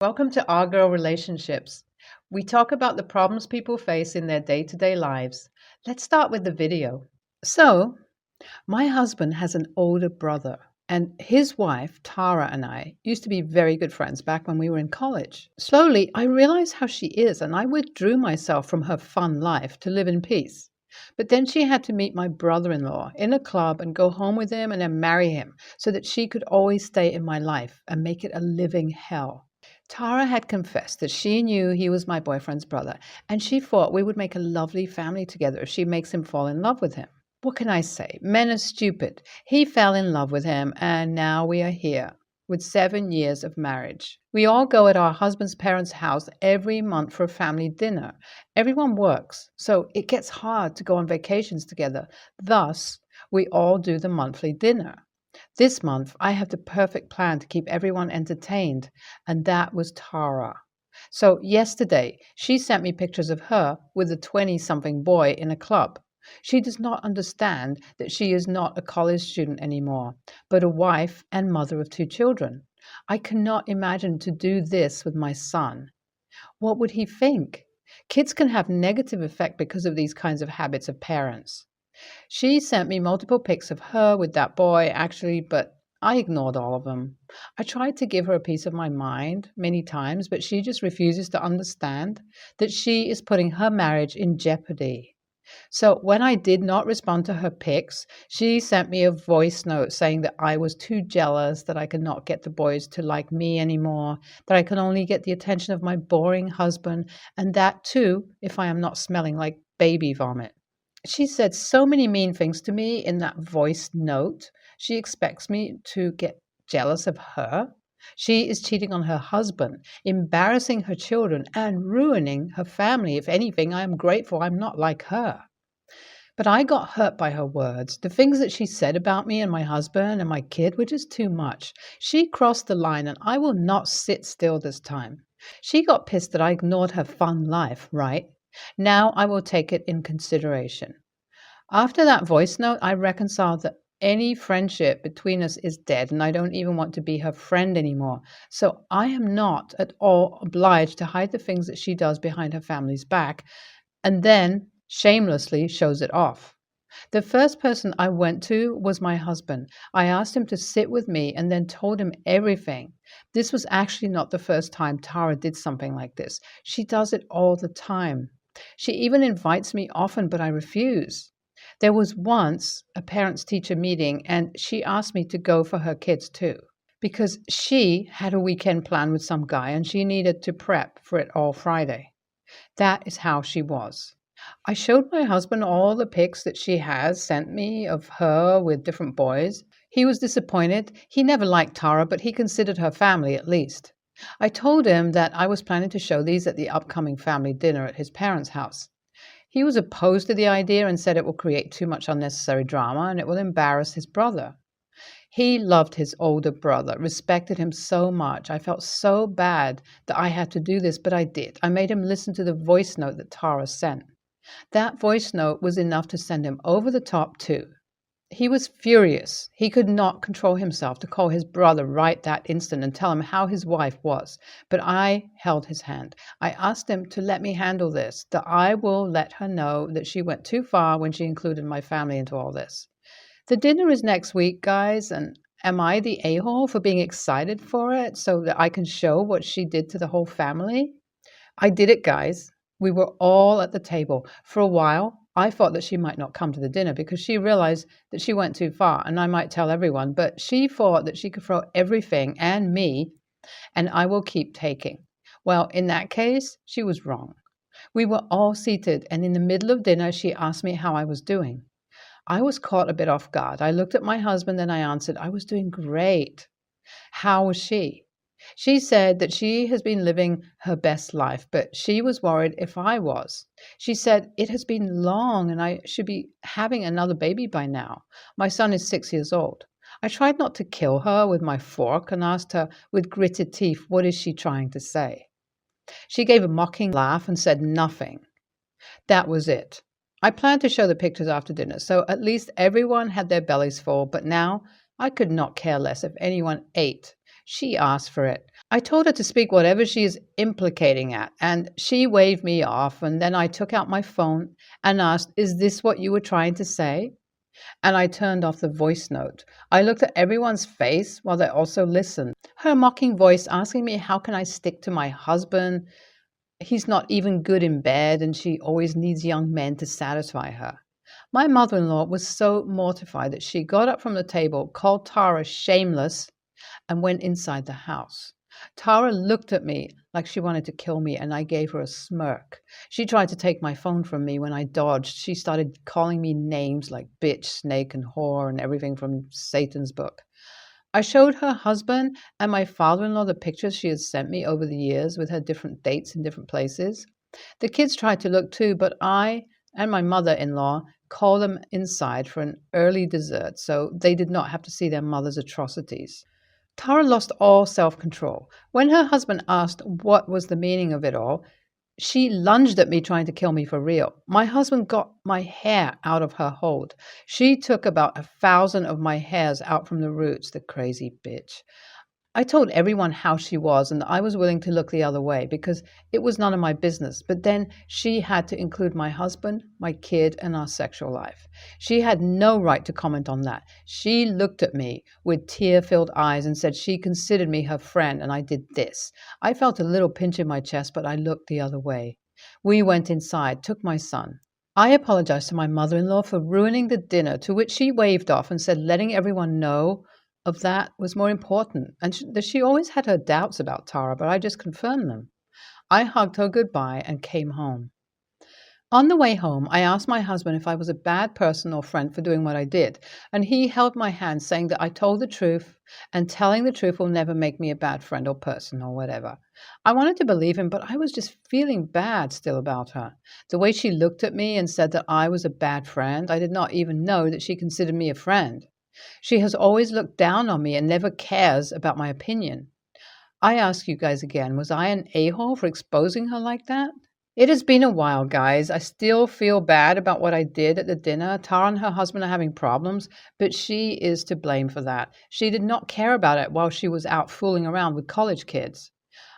Welcome to Our Girl Relationships. We talk about the problems people face in their day-to-day lives. Let's start with the video. So, my husband has an older brother, and his wife, Tara, and I used to be very good friends back when we were in college. Slowly, I realized how she is, and I withdrew myself from her fun life to live in peace. But then she had to meet my brother-in-law in a club and go home with him and then marry him so that she could always stay in my life and make it a living hell. Tara had confessed that she knew he was my boyfriend's brother, and she thought we would make a lovely family together if she makes him fall in love with him. What can I say? Men are stupid. He fell in love with him, and now we are here with 7 years of marriage. We all go at our husband's parents' house every month for a family dinner. Everyone works, so it gets hard to go on vacations together. Thus, we all do the monthly dinner. This month, I have the perfect plan to keep everyone entertained, and that was Tara. So yesterday, she sent me pictures of her with a 20-something boy in a club. She does not understand that she is not a college student anymore, but a wife and mother of 2 children. I cannot imagine to do this with my son. What would he think? Kids can have negative effect because of these kinds of habits of parents. She sent me multiple pics of her with that boy, actually, but I ignored all of them. I tried to give her a piece of my mind many times, but she just refuses to understand that she is putting her marriage in jeopardy. So when I did not respond to her pics, she sent me a voice note saying that I was too jealous, that I could not get the boys to like me anymore, that I can only get the attention of my boring husband, and that too if I am not smelling like baby vomit. She said so many mean things to me in that voice note. She expects me to get jealous of her. She is cheating on her husband, embarrassing her children, and ruining her family. If anything, I am grateful I'm not like her. But I got hurt by her words. The things that she said about me and my husband and my kid were just too much. She crossed the line, and I will not sit still this time. She got pissed that I ignored her fun life, right? Now I will take it in consideration. After that voice note, I reconciled that any friendship between us is dead, and I don't even want to be her friend anymore. So I am not at all obliged to hide the things that she does behind her family's back and then shamelessly shows it off. The first person I went to was my husband. I asked him to sit with me and then told him everything. This was actually not the first time Tara did something like this. She does it all the time. She even invites me often, but I refuse. There was once a parents-teacher meeting, and she asked me to go for her kids too, because she had a weekend plan with some guy and she needed to prep for it all Friday. That is how she was. I showed my husband all the pics that she has sent me of her with different boys. He was disappointed. He never liked Tara, but he considered her family at least. I told him that I was planning to show these at the upcoming family dinner at his parents' house. He was opposed to the idea and said it will create too much unnecessary drama and it will embarrass his brother. He loved his older brother, respected him so much. I felt so bad that I had to do this, but I did. I made him listen to the voice note that Tara sent. That voice note was enough to send him over the top too. He was furious. He could not control himself to call his brother right that instant and tell him how his wife was. But I held his hand. I asked him to let me handle this, that I will let her know that she went too far when she included my family into all this. The dinner is next week, guys, and am I the a-hole for being excited for it so that I can show what she did to the whole family? I did it, guys. We were all at the table. For a while, I thought that she might not come to the dinner because she realized that she went too far and I might tell everyone, but she thought that she could throw everything and me and I will keep taking. Well, in that case, she was wrong. We were all seated, and in the middle of dinner, she asked me how I was doing. I was caught a bit off guard. I looked at my husband and I answered, I was doing great. How was she? She said that she has been living her best life, but she was worried if I was. She said, it has been long and I should be having another baby by now. My son is 6 years old. I tried not to kill her with my fork and asked her with gritted teeth, what is she trying to say? She gave a mocking laugh and said nothing. That was it. I planned to show the pictures after dinner, so at least everyone had their bellies full, but now I could not care less if anyone ate. She asked for it. I told her to speak whatever she is implicating at, and she waved me off. And then I took out my phone and asked, "Is this what you were trying to say?" And I turned off the voice note. I looked at everyone's face while they also listened. Her mocking voice asking me, how can I stick to my husband? He's not even good in bed, and she always needs young men to satisfy her. My mother in law was so mortified that she got up from the table, called Tara shameless, and went inside the house. Tara looked at me like she wanted to kill me, and I gave her a smirk. She tried to take my phone from me. When I dodged, she started calling me names like bitch, snake, and whore, and everything from Satan's book. I showed her husband and my father-in-law the pictures she had sent me over the years with her different dates in different places. The kids tried to look too, but I and my mother-in-law called them inside for an early dessert so they did not have to see their mother's atrocities. Tara lost all self-control. When her husband asked what was the meaning of it all, she lunged at me trying to kill me for real. My husband got my hair out of her hold. She took about 1,000 of my hairs out from the roots, the crazy bitch. I told everyone how she was and that I was willing to look the other way because it was none of my business. But then she had to include my husband, my kid, and our sexual life. She had no right to comment on that. She looked at me with tear-filled eyes and said she considered me her friend, and I did this. I felt a little pinch in my chest, but I looked the other way. We went inside, took my son. I apologized to my mother-in-law for ruining the dinner, to which she waved off and said letting everyone know of that was more important, and she always had her doubts about Tara, but I just confirmed them. I hugged her goodbye and came home. On the way home, I asked my husband if I was a bad person or friend for doing what I did, and he held my hand, saying that I told the truth, and telling the truth will never make me a bad friend or person or whatever. I wanted to believe him, but I was just feeling bad still about her. The way she looked at me and said that I was a bad friend, I did not even know that she considered me a friend. She has always looked down on me and never cares about my opinion. I ask you guys again, was I an a-hole for exposing her like that? It has been a while, guys. I still feel bad about what I did at the dinner. Tara and her husband are having problems, but she is to blame for that. She did not care about it while she was out fooling around with college kids.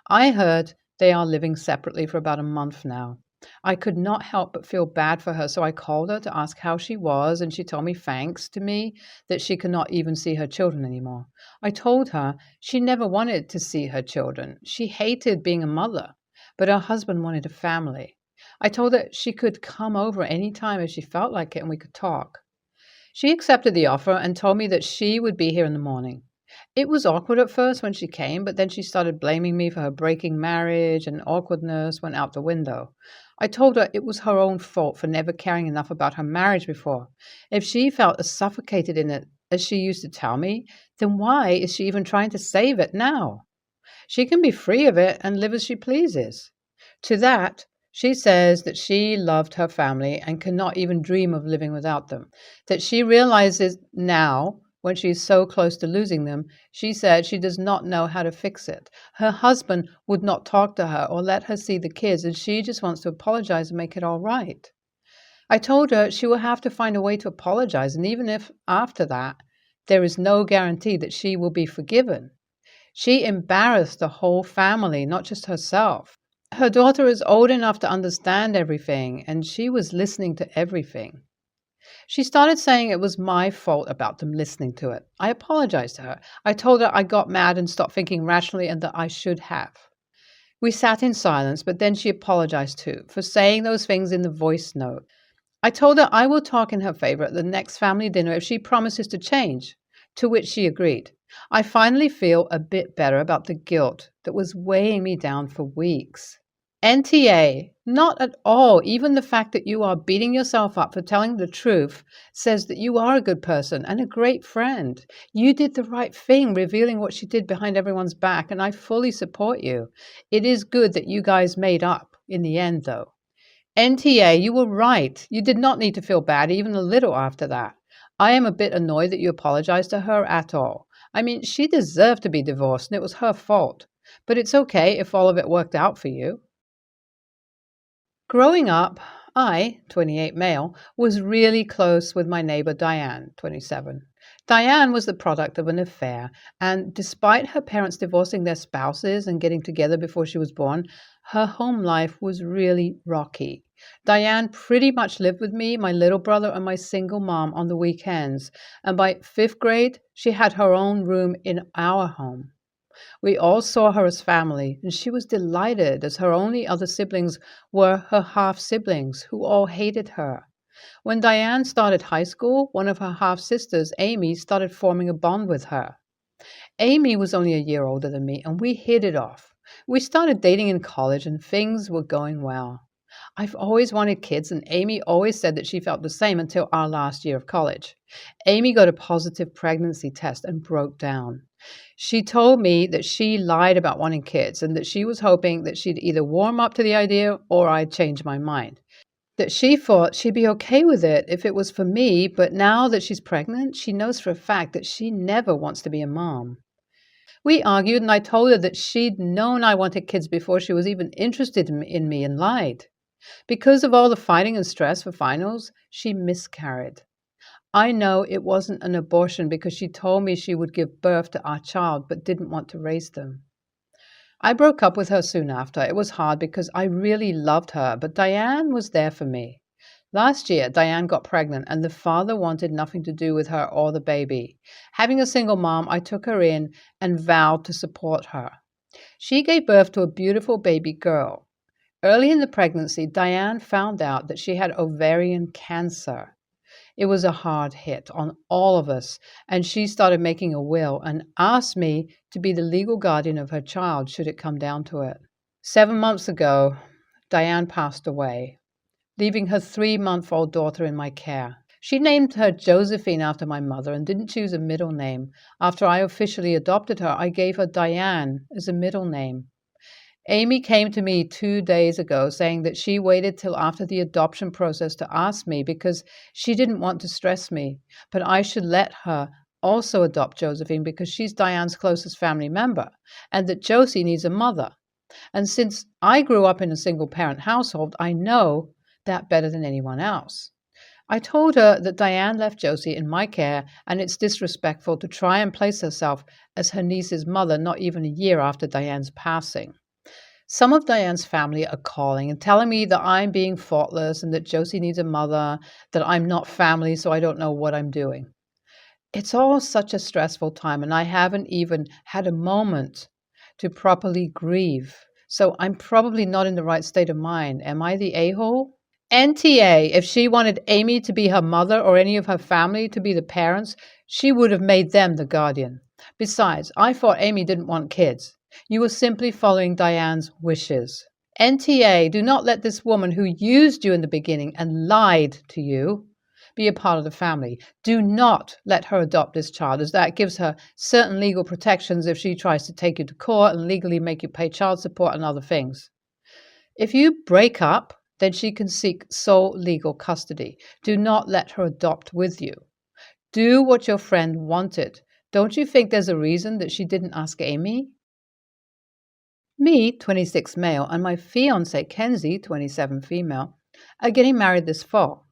I heard they are living separately for about a month now. I could not help but feel bad for her, so I called her to ask how she was, and she told me thanks to me that she could not even see her children anymore. I told her she never wanted to see her children. She hated being a mother, but her husband wanted a family. I told her she could come over any time if she felt like it and we could talk. She accepted the offer and told me that she would be here in the morning. It was awkward at first when she came, but then she started blaming me for her breaking marriage, and awkwardness went out the window. I told her it was her own fault for never caring enough about her marriage before. If she felt as suffocated in it as she used to tell me, then why is she even trying to save it now? She can be free of it and live as she pleases. To that, she says that she loved her family and cannot even dream of living without them, that she realizes now when she is so close to losing them. She said she does not know how to fix it. Her husband would not talk to her or let her see the kids, and she just wants to apologize and make it all right. I told her she will have to find a way to apologize, and even if after that, there is no guarantee that she will be forgiven. She embarrassed the whole family, not just herself. Her daughter is old enough to understand everything, and she was listening to everything. She started saying it was my fault about them listening to it. I apologized to her. I told her I got mad and stopped thinking rationally and that I should have. We sat in silence, but then she apologized too for saying those things in the voice note. I told her I will talk in her favor at the next family dinner if she promises to change, to which she agreed. I finally feel a bit better about the guilt that was weighing me down for weeks. NTA, not at all. Even the fact that you are beating yourself up for telling the truth says that you are a good person and a great friend. You did the right thing, revealing what she did behind everyone's back, and I fully support you. It is good that you guys made up in the end, though. NTA, you were right. You did not need to feel bad even a little after that. I am a bit annoyed that you apologized to her at all. I mean, she deserved to be divorced, and it was her fault. But it's okay if all of it worked out for you. Growing up, I, 28 male, was really close with my neighbor Diane, 27. Diane was the product of an affair, and despite her parents divorcing their spouses and getting together before she was born, her home life was really rocky. Diane pretty much lived with me, my little brother, and my single mom on the weekends, and by fifth grade, she had her own room in our home. We all saw her as family, and she was delighted as her only other siblings were her half siblings who all hated her. When Diane started high school, one of her half sisters, Amy, started forming a bond with her. Amy was only a year older than me, and we hit it off. We started dating in college, and things were going well. I've always wanted kids, and Amy always said that she felt the same until our last year of college. Amy got a positive pregnancy test and broke down. She told me that she lied about wanting kids and that she was hoping that she'd either warm up to the idea or I'd change my mind. That she thought she'd be okay with it if it was for me, but now that she's pregnant, she knows for a fact that she never wants to be a mom. We argued, and I told her that she'd known I wanted kids before she was even interested in me and lied. Because of all the fighting and stress for finals, she miscarried. I know it wasn't an abortion because she told me she would give birth to our child but didn't want to raise them. I broke up with her soon after. It was hard because I really loved her, but Diane was there for me. Last year, Diane got pregnant and the father wanted nothing to do with her or the baby. Having a single mom, I took her in and vowed to support her. She gave birth to a beautiful baby girl. Early in the pregnancy, Diane found out that she had ovarian cancer. It was a hard hit on all of us, and she started making a will and asked me to be the legal guardian of her child should it come down to it. 7 months ago, Diane passed away, leaving her 3-month-old daughter in my care. She named her Josephine after my mother and didn't choose a middle name. After I officially adopted her, I gave her Diane as a middle name. Amy came to me 2 days ago saying that she waited till after the adoption process to ask me because she didn't want to stress me, but I should let her also adopt Josephine because she's Diane's closest family member, and that Josie needs a mother. And since I grew up in a single-parent household, I know that better than anyone else. I told her that Diane left Josie in my care, and it's disrespectful to try and place herself as her niece's mother not even a year after Diane's passing. Some of Diane's family are calling and telling me that I'm being thoughtless and that Josie needs a mother, that I'm not family, so I don't know what I'm doing. It's all such a stressful time, and I haven't even had a moment to properly grieve. So I'm probably not in the right state of mind. Am I the a-hole? NTA, if she wanted Amy to be her mother or any of her family to be the parents, she would have made them the guardian. Besides, I thought Amy didn't want kids. You were simply following Diane's wishes. NTA, do not let this woman who used you in the beginning and lied to you be a part of the family. Do not let her adopt this child, as that gives her certain legal protections if she tries to take you to court and legally make you pay child support and other things. If you break up, then she can seek sole legal custody. Do not let her adopt with you. Do what your friend wanted. Don't you think there's a reason that she didn't ask Amy? Me, 26 male, and my fiancé, Kenzie, 27 female, are getting married this fall.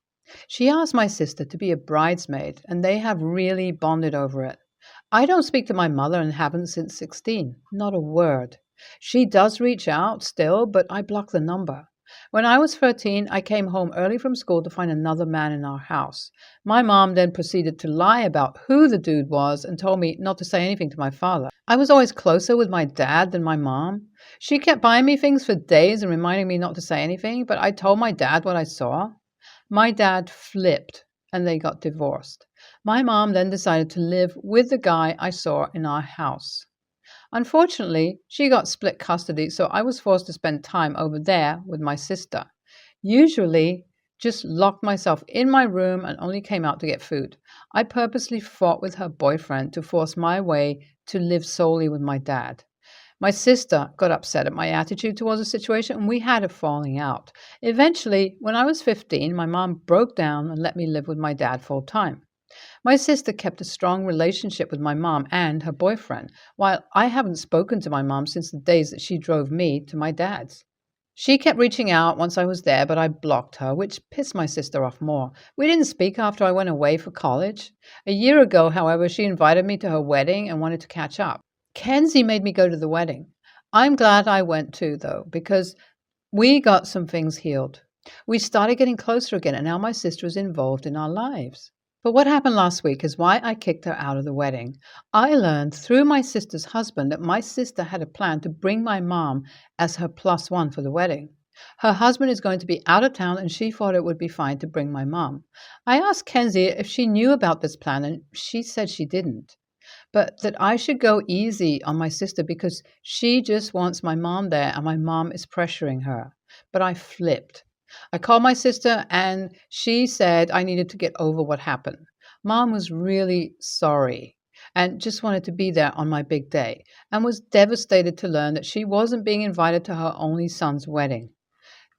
She asked my sister to be a bridesmaid, and they have really bonded over it. I don't speak to my mother and haven't since 16. Not a word. She does reach out still, but I block the number. When I was 13, I came home early from school to find another man in our house. My mom then proceeded to lie about who the dude was and told me not to say anything to my father. I was always closer with my dad than my mom. She kept buying me things for days and reminding me not to say anything, but I told my dad what I saw. My dad flipped, and they got divorced. My mom then decided to live with the guy I saw in our house. Unfortunately, she got split custody, so I was forced to spend time over there with my sister. Usually, just locked myself in my room and only came out to get food. I purposely fought with her boyfriend to force my way to live solely with my dad. My sister got upset at my attitude towards the situation, and we had a falling out. Eventually, when I was 15, my mom broke down and let me live with my dad full time. My sister kept a strong relationship with my mom and her boyfriend, while I haven't spoken to my mom since the days that she drove me to my dad's. She kept reaching out once I was there, but I blocked her, which pissed my sister off more. We didn't speak after I went away for college. A year ago, however, she invited me to her wedding and wanted to catch up. Kenzie made me go to the wedding. I'm glad I went too, though, because we got some things healed. We started getting closer again, and now my sister is involved in our lives. But what happened last week is why I kicked her out of the wedding. I learned through my sister's husband that my sister had a plan to bring my mom as her plus one for the wedding. Her husband is going to be out of town, and she thought it would be fine to bring my mom. I asked Kenzie if she knew about this plan, and she said she didn't, but that I should go easy on my sister because she just wants my mom there and my mom is pressuring her. But I flipped. I called my sister and she said I needed to get over what happened. Mom was really sorry and just wanted to be there on my big day and was devastated to learn that she wasn't being invited to her only son's wedding,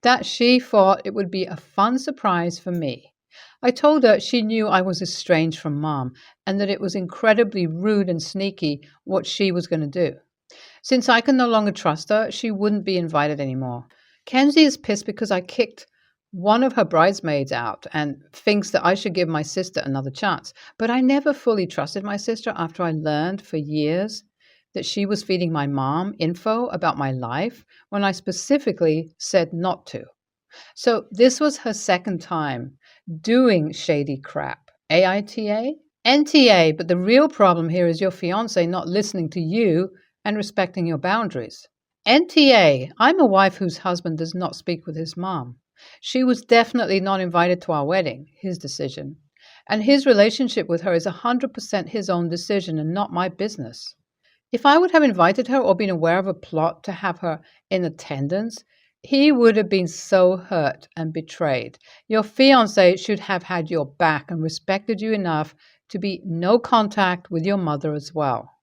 that she thought it would be a fun surprise for me. I told her she knew I was estranged from Mom and that it was incredibly rude and sneaky what she was going to do. Since I can no longer trust her, she wouldn't be invited anymore. Kenzie is pissed because I kicked one of her bridesmaids out and thinks that I should give my sister another chance. But I never fully trusted my sister after I learned for years that she was feeding my mom info about my life when I specifically said not to. So this was her second time doing shady crap. AITA? NTA, but the real problem here is your fiance not listening to you and respecting your boundaries. NTA, I'm a wife whose husband does not speak with his mom. She was definitely not invited to our wedding, his decision. And his relationship with her is 100% his own decision and not my business. If I would have invited her or been aware of a plot to have her in attendance, he would have been so hurt and betrayed. Your fiancé should have had your back and respected you enough to be no contact with your mother as well.